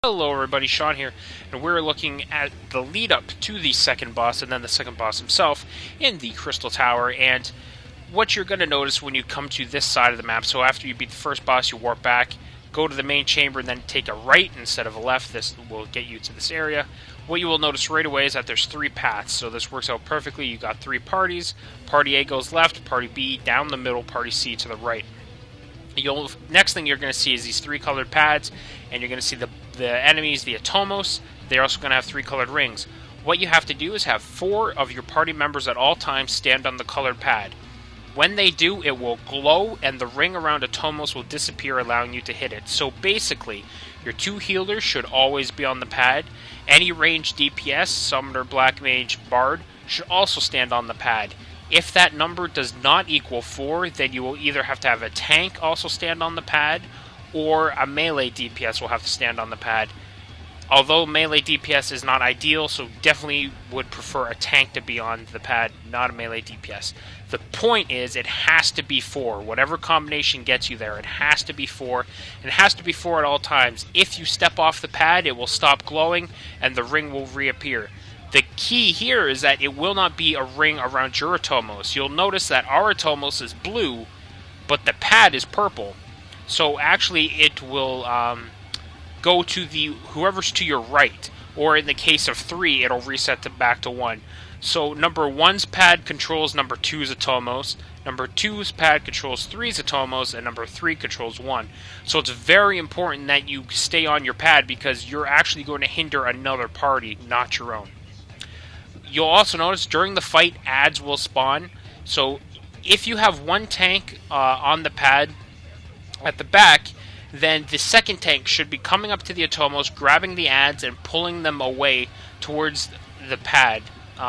Hello everybody, Sean here, and we're looking at the lead up to the second boss and then the second boss himself in the Crystal Tower. And what you're going to notice when you come to this side of the map, so after you beat the first boss, you warp back, go to the main chamber, and then take a right instead of a left. This will get you to this area. What you will notice right away is that there's three paths, so this works out perfectly. You got three parties. Party A goes left, Party B down the middle, Party C to the right. Next thing you're going to see is these three colored pads, and you're going to see the enemies, the Atomos. They're also going to have three colored rings. What you have to do is have 4 of your party members at all times stand on the colored pad. When they do, it will glow, and the ring around Atomos will disappear, allowing you to hit it. So basically, your 2 healers should always be on the pad. Any ranged DPS, Summoner, Black Mage, Bard, should also stand on the pad. If that number does not equal 4, then you will either have to have a tank also stand on the pad, or a melee DPS will have to stand on the pad. Although melee DPS is not ideal, so definitely would prefer a tank to be on the pad, not a melee DPS. The point is, it has to be 4. Whatever combination gets you there, it has to be 4. And it has to be 4 at all times. If you step off the pad, it will stop glowing, and the ring will reappear. The key here is that it will not be a ring around your Atomos. You'll notice that our Atomos is blue, but the pad is purple. So actually it will go to whoever's to your right. Or in the case of 3, it'll reset back to 1. So number 1's pad controls number 2's Atomos. Number 2's pad controls 3's Atomos, and number 3 controls 1. So it's very important that you stay on your pad, because you're actually going to hinder another party, not your own. You'll also notice during the fight, ads will spawn. So if you have one tank on the pad at the back, then the second tank should be coming up to the Atomos, grabbing the ads and pulling them away towards the pad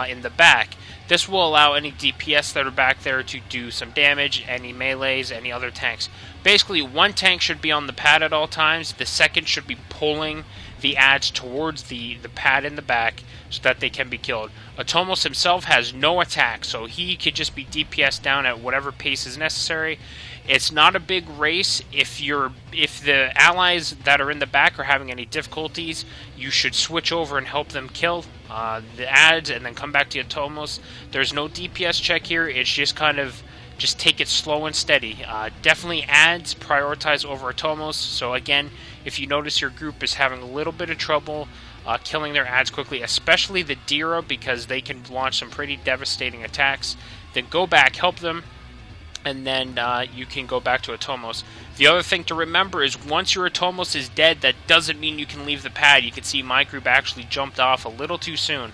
in the back. This will allow any DPS that are back there to do some damage, any melees, any other tanks. Basically, one tank should be on the pad at all times. The second should be pulling the ads towards the pad in the back so that they can be killed. Atomos himself has no attack, so he could just be DPS down at whatever pace is necessary. It's not a big race. If the allies that are in the back are having any difficulties, you should switch over and help them kill the ads and then come back to Atomos. There's no DPS check here. It's just kind of just take it slow and steady. Definitely ads prioritize over Atomos. So again, if you notice your group is having a little bit of trouble killing their ads quickly, especially the Dira, because they can launch some pretty devastating attacks, then go back, help them, and then you can go back to Atomos. The other thing to remember is once your Atomos is dead, that doesn't mean you can leave the pad. You can see my group actually jumped off a little too soon.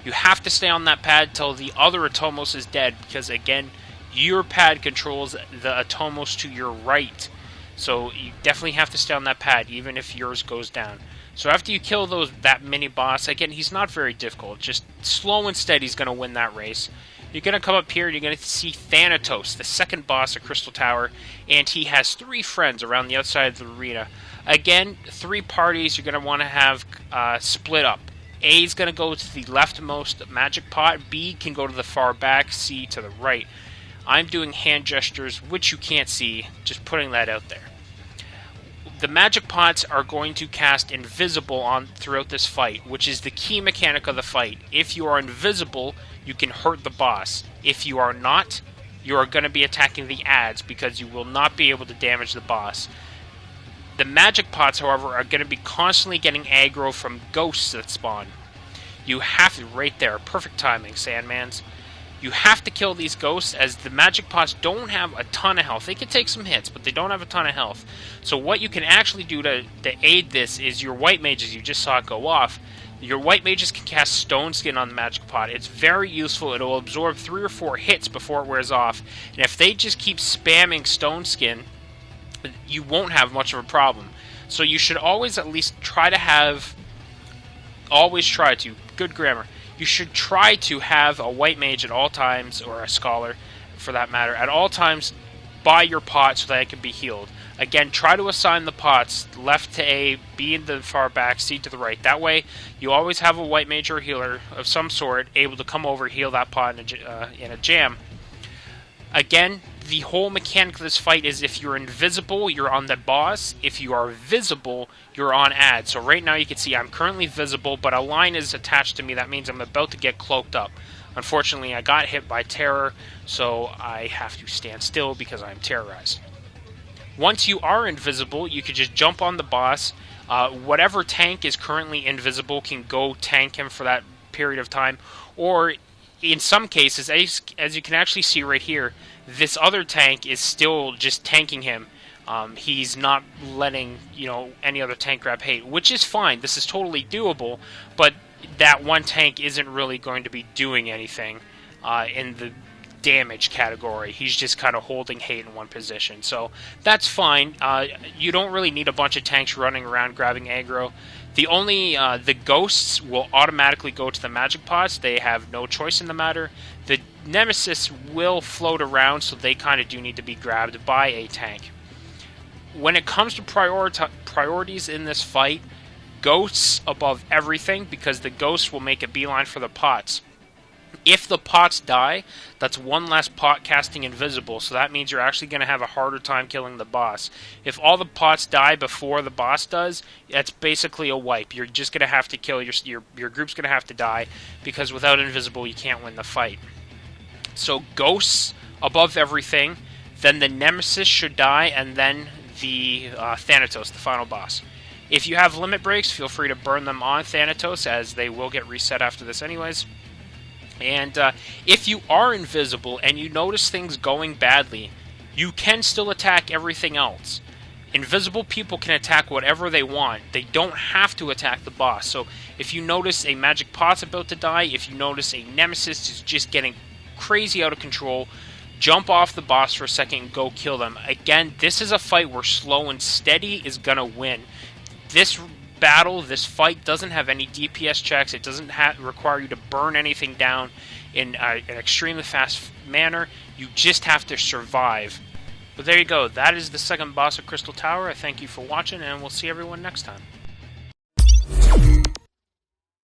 You have to stay on that pad till the other Atomos is dead, because again, your pad controls the Atomos to your right. So you definitely have to stay on that pad, even if yours goes down. So after you kill that mini boss, again, he's not very difficult. Just slow and steady is going to win that race. You're going to come up here and you're going to see Thanatos, the second boss of Crystal Tower, and he has 3 friends around the outside of the arena. Again, 3 parties you're going to want to have split up. A is going to go to the leftmost magic pot, B can go to the far back, C to the right. I'm doing hand gestures, which you can't see, just putting that out there. The magic pots are going to cast invisible throughout this fight, which is the key mechanic of the fight. If you are invisible, you can hurt the boss. If you are not, you are going to be attacking the ads, because you will not be able to damage the boss. The magic pots, however, are going to be constantly getting aggro from ghosts that spawn. You have to, right there, perfect timing, Sandmans. You have to kill these ghosts, as the magic pots don't have a ton of health. They can take some hits, but they don't have a ton of health. So what you can actually do to aid this is your white mages, you just saw it go off. Your white mages can cast Stone Skin on the magic pot. It's very useful. It will absorb 3 or 4 hits before it wears off. And if they just keep spamming Stone Skin, you won't have much of a problem. So you should always at least try to good grammar. You should try to have a white mage at all times, or a scholar for that matter, at all times by your pot so that it can be healed. Again, try to assign the pots left to A, B in the far back, C to the right. That way, you always have a white mage or a healer of some sort able to come over, heal that pot in a jam. Again, the whole mechanic of this fight is if you're invisible, you're on the boss. If you are visible, you're on ad. So right now you can see I'm currently visible, but a line is attached to me. That means I'm about to get cloaked up. Unfortunately, I got hit by terror, so I have to stand still because I'm terrorized. Once you are invisible, you can just jump on the boss. Whatever tank is currently invisible can go tank him for that period of time, or in some cases, as you can actually see right here, this other tank is still just tanking him. He's not letting, any other tank grab hate, which is fine. This is totally doable, but that one tank isn't really going to be doing anything in the damage category. He's just kind of holding hate in one position, so that's fine. You don't really need a bunch of tanks running around grabbing aggro. The only the ghosts will automatically go to the magic pots. They have no choice in the matter. The nemesis will float around, so they kind of do need to be grabbed by a tank. When it comes to priorities in this fight, ghosts above everything, because the ghosts will make a beeline for the pots. If the pots die, that's one less pot casting invisible, so that means you're actually going to have a harder time killing the boss. If all the pots die before the boss does, that's basically a wipe. You're just going to have to kill your group's going to have to die, because without invisible you can't win the fight. So ghosts above everything, then the nemesis should die, and then the Thanatos, the final boss. If you have limit breaks, feel free to burn them on Thanatos, as they will get reset after this anyways. And if you are invisible and you notice things going badly, you can still attack everything else. Invisible people can attack whatever they want. They don't have to attack the boss. So if you notice a magic pot's about to die, if you notice a nemesis is just getting crazy out of control, jump off the boss for a second and go kill them. Again, this is a fight where slow and steady is going to win. This battle, this fight, doesn't have any DPS checks. It doesn't require you to burn anything down in an extremely fast manner. You just have to survive. But there you go. That is the second boss of Crystal Tower. I thank you for watching, and we'll see everyone next time.